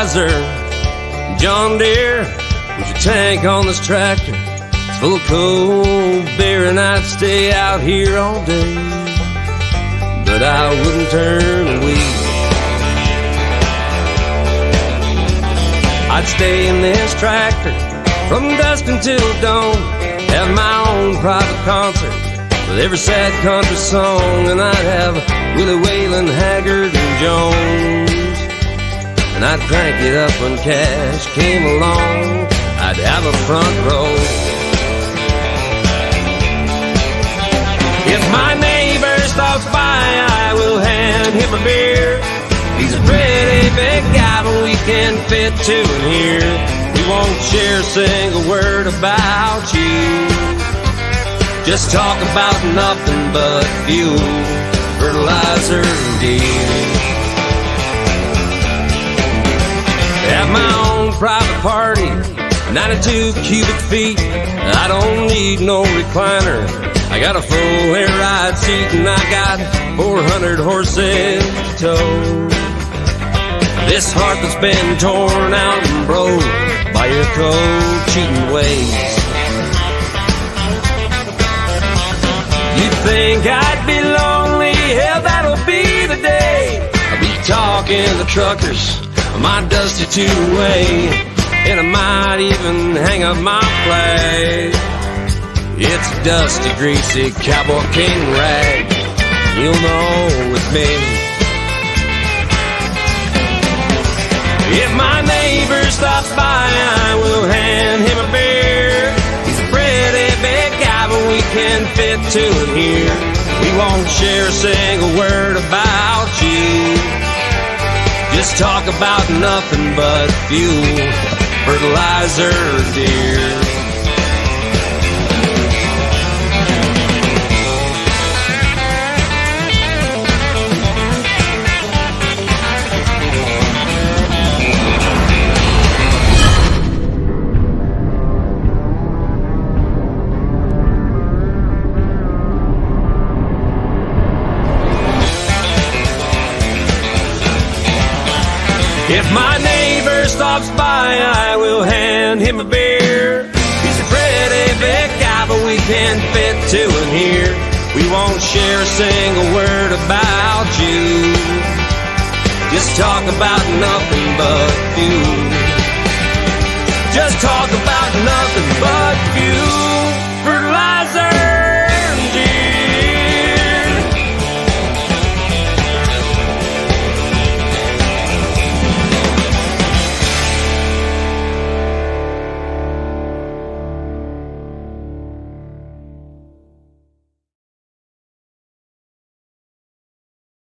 Fertilizer. John Deere, put your tank on this tractor. It's full of cold beer and I'd stay out here all day, but I wouldn't turn a wheel. I'd stay in this tractor from dusk until dawn, have my own private concert with every sad country song, and I'd have Willie Whalen, Haggard, and Jones. And I'd crank it up when cash came along. I'd have a front row. If my neighbor stops by, I will hand him a beer. He's a pretty big guy, but we can fit two in here. We won't share a single word about you, just talk about nothing but fuel, fertilizer, and Deere. Have my own private party, 92 cubic feet. I don't need no recliner. I got a full air ride seat and I got 400 horses to tow. This heart that's been torn out and broke by your cold cheating ways. You think I'd be lonely? Hell, that'll be the day I'll be talking to truckers on my dusty two-way, and I might even hang up my flag. It's a dusty, greasy cowboy king rag. You'll know it's me. If my neighbor stops by, I will hand him a beer. He's a pretty big guy, but we can fit two in here. We won't share a single word about you, just talk about nothing but fuel, fertilizer, Deere. If my neighbor stops by, I will hand him a beer. He's a pretty big guy, but we can fit two in here. We won't share a single word about you, just talk about nothing but fuel,